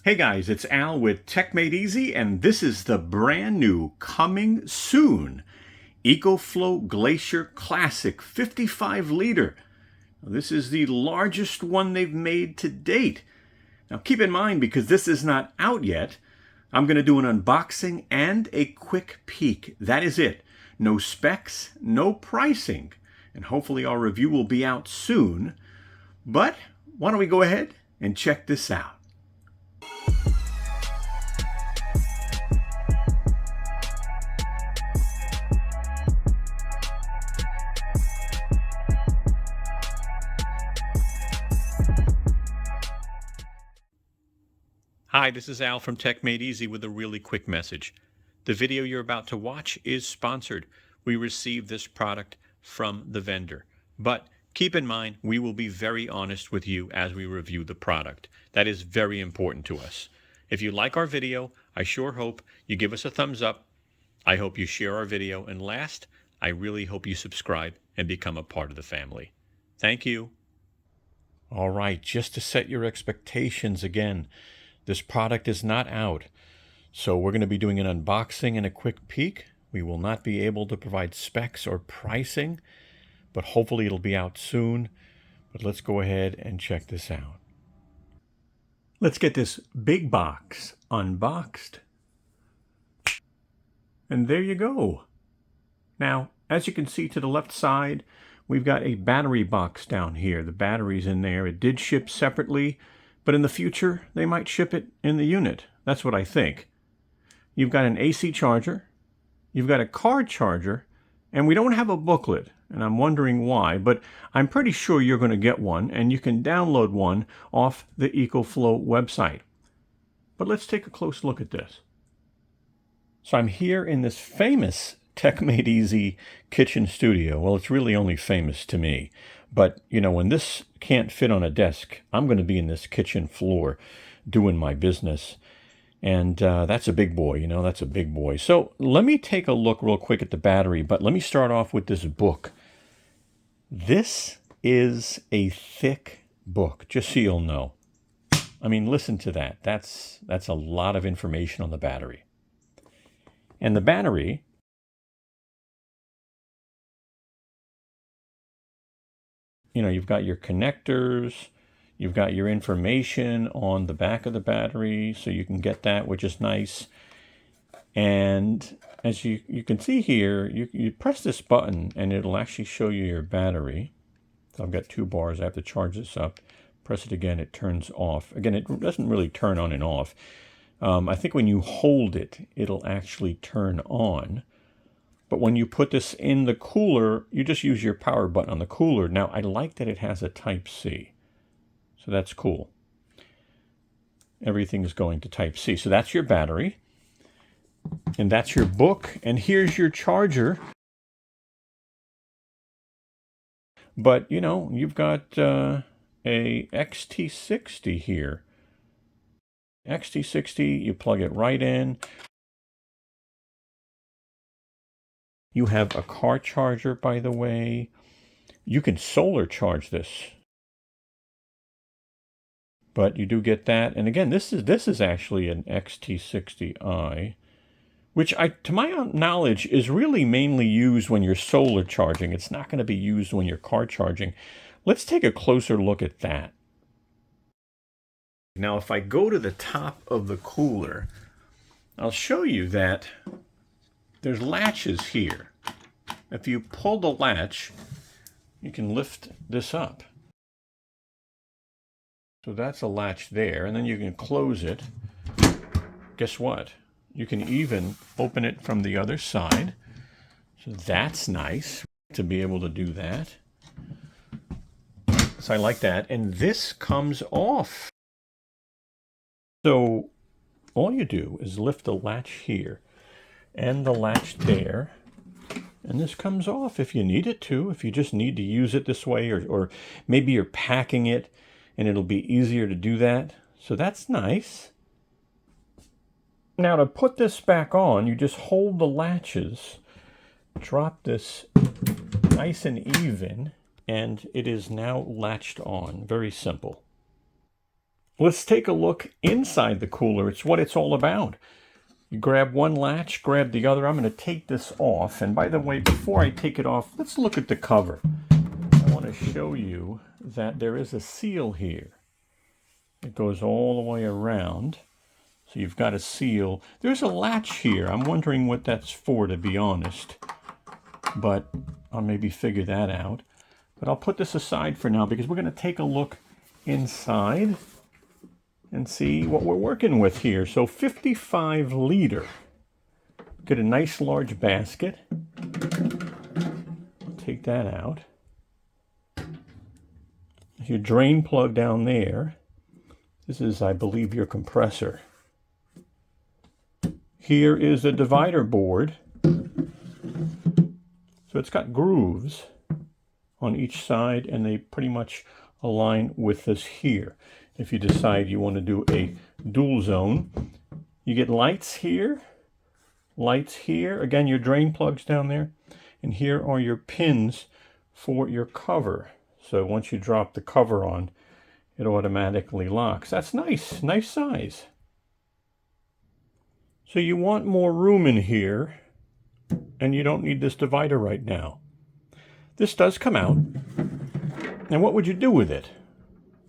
Hey guys, it's Al with techmadeezy, and this is the brand new coming soon EcoFlow Glacier Classic 55 liter. This is the largest one they've made to date. Now keep in mind, because this is not out yet, I'm going to do an unboxing and a quick peek. That is it. No specs, no pricing, and hopefully our review will be out soon. But why don't we go ahead and check this out. Hi, this is Al from techmadeezy with a really quick message. The video you're about to watch is sponsored. We received this product from the vendor. But keep in mind, we will be very honest with you as we review the product. That is very important to us. If you like our video, I sure hope you give us a thumbs up. I hope you share our video. And last, I really hope you subscribe and become a part of the family. Thank you. All right, just to set your expectations again, this product is not out, so we're going to be doing an unboxing and a quick peek. We will not be able to provide specs or pricing, but hopefully it'll be out soon. But let's go ahead and check this out. Let's get this big box unboxed. And there you go. Now, as you can see to the left side, we've got a battery box down here. The battery's in there. It did ship separately, but in the future, they might ship it in the unit. That's what I think. You've got an AC charger, you've got a car charger, and we don't have a booklet, and I'm wondering why, but I'm pretty sure you're going to get one, and you can download one off the EcoFlow website. But let's take a close look at this. So I'm here in this famous techmadeezy kitchen studio. Well, it's really only famous to me. But, you know, when this can't fit on a desk, I'm going to be in this kitchen floor doing my business. And that's a big boy, you know, that's a big boy. So let me take a look real quick at the battery, but let me start off with this book. This is a thick book, just so you'll know. I mean, listen to that. That's a lot of information on the battery. And the battery, you know, you've got your connectors, you've got your information on the back of the battery, so you can get that, which is nice. And as you can see here, you press this button and it'll actually show you your battery. So I've got 2 bars, I have to charge this up. Press it again, it turns off. Again, it doesn't really turn on and off. I think when you hold it, it'll actually turn on. But when you put this in the cooler, you just use your power button on the cooler. Now, I like that it has a Type-C. So that's cool. Everything is going to Type-C. So that's your battery. And that's your book. And here's your charger. But, you know, you've got a XT60 here. XT60, you plug it right in. You have a car charger, by the way. You can solar charge this. But you do get that. And again, this is actually an XT60i, which to my knowledge is really mainly used when you're solar charging. It's not going to be used when you're car charging. Let's take a closer look at that. Now, if I go to the top of the cooler, I'll show you that there's latches here. If you pull the latch, you can lift this up. So that's a latch there, and then you can close it. Guess what? You can even open it from the other side. So that's nice to be able to do that. So I like that. And this comes off. So all you do is lift the latch here and the latch there, and this comes off if you need it to, if you just need to use it this way, or maybe you're packing it and it'll be easier to do that. So that's nice. Now to put this back on, you just hold the latches, drop this nice and even, and it is now latched on. Very simple. let's take a look inside the cooler. It's what it's all about. You grab one latch, grab the other. I'm going to take this off. And by the way, before I take it off, let's look at the cover. I want to show you that there is a seal here. It goes all the way around. So you've got a seal. There's a latch here. I'm wondering what that's for, to be honest. But I'll maybe figure that out. But I'll put this aside for now because we're going to take a look inside and see what we're working with here. So 55 liter. Get a nice large basket. Take that out. Your drain plug down there. This is, I believe, your compressor. Here is a divider board. So it's got grooves on each side, and they pretty much align with this here. If you decide you want to do a dual zone, you get lights here, again your drain plugs down there, and here are your pins for your cover. So once you drop the cover on, it automatically locks. That's nice, nice size. So you want more room in here, and you don't need this divider right now. This does come out, and what would you do with it?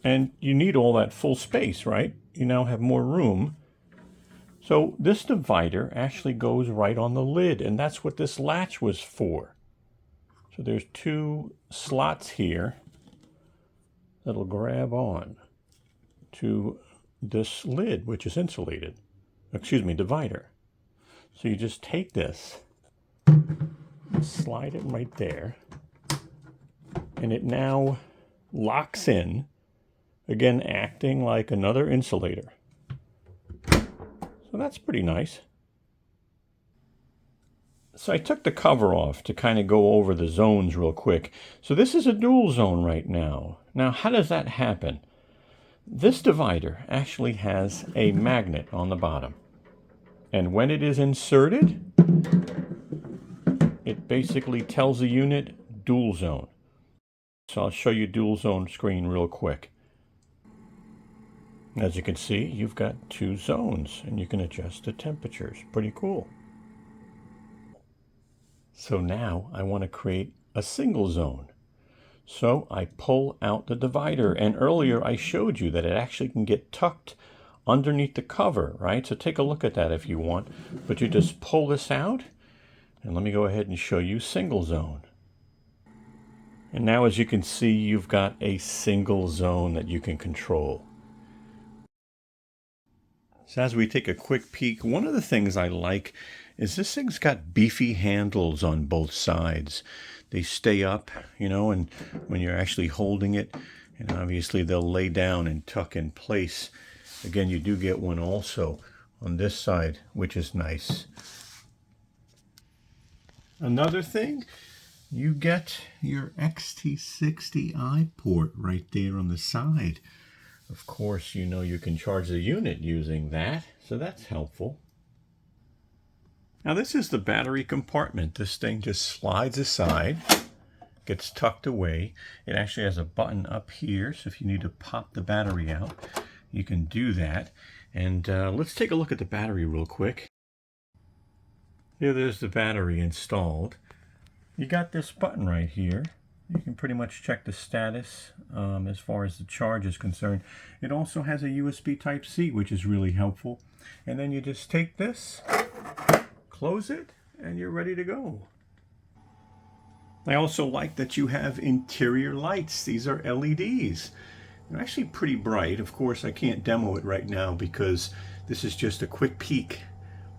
And you need all that full space, right? You now have more room. So this divider actually goes right on the lid, and that's what this latch was for. So there's two slots here that'll grab on to this lid, which is insulated. Excuse me, divider. So you just take this, slide it right there, and it now locks in, again acting like another insulator. So that's pretty nice. So I took the cover off to kind of go over the zones real quick. So this is a dual zone right now. Now, how does that happen? This divider actually has a magnet on the bottom. And when it is inserted, it basically tells the unit dual zone. So I'll show you dual zone screen real quick. As you can see, you've got two zones, and you can adjust the temperatures. Pretty cool. So now I want to create a single zone. So I pull out the divider, and earlier I showed you that it actually can get tucked underneath the cover, right? So take a look at that if you want, but you just pull this out, and let me go ahead and show you single zone. And now, as you can see, you've got a single zone that you can control. So as we take a quick peek, one of the things I like is this thing's got beefy handles on both sides. They stay up, you know, and when you're actually holding it, and obviously they'll lay down and tuck in place. Again, you do get one also on this side, which is nice. Another thing, you get your XT60i port right there on the side. Of course, you know you can charge the unit using that, so that's helpful. Now this is the battery compartment. This thing just slides aside, gets tucked away. It actually has a button up here, so if you need to pop the battery out, you can do that. And let's take a look at the battery real quick. Here, there's the battery installed. You got this button right here. You can pretty much check the status as far as the charge is concerned. It also has a USB Type-C, which is really helpful. And then you just take this, close it, and you're ready to go. I also like that you have interior lights. These are LEDs. They're actually pretty bright. Of course, I can't demo it right now because this is just a quick peek,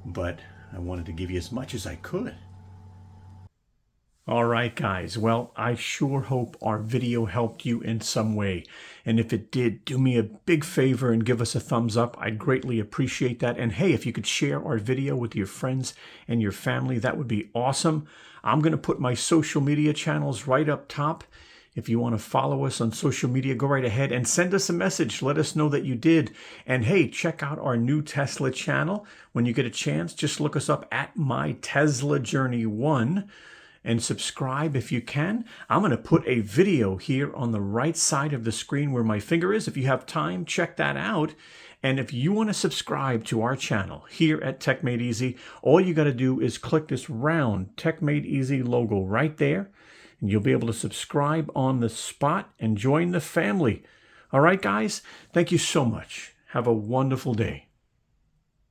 but I wanted to give you as much as I could. All right, guys. Well, I sure hope our video helped you in some way. And if it did, do me a big favor and give us a thumbs up. I'd greatly appreciate that. And hey, if you could share our video with your friends and your family, that would be awesome. I'm going to put my social media channels right up top. If you want to follow us on social media, go right ahead and send us a message. Let us know that you did. And hey, check out our new Tesla channel. When you get a chance, just look us up at My Tesla Journey 1. and subscribe if you can. I'm going to put a video here on the right side of the screen where my finger is. If you have time, check that out. And if you want to subscribe to our channel here at techmadeezy, all you got to do is click this round techmadeezy logo right there, and you'll be able to subscribe on the spot and join the family. All right, guys, thank you so much. Have a wonderful day.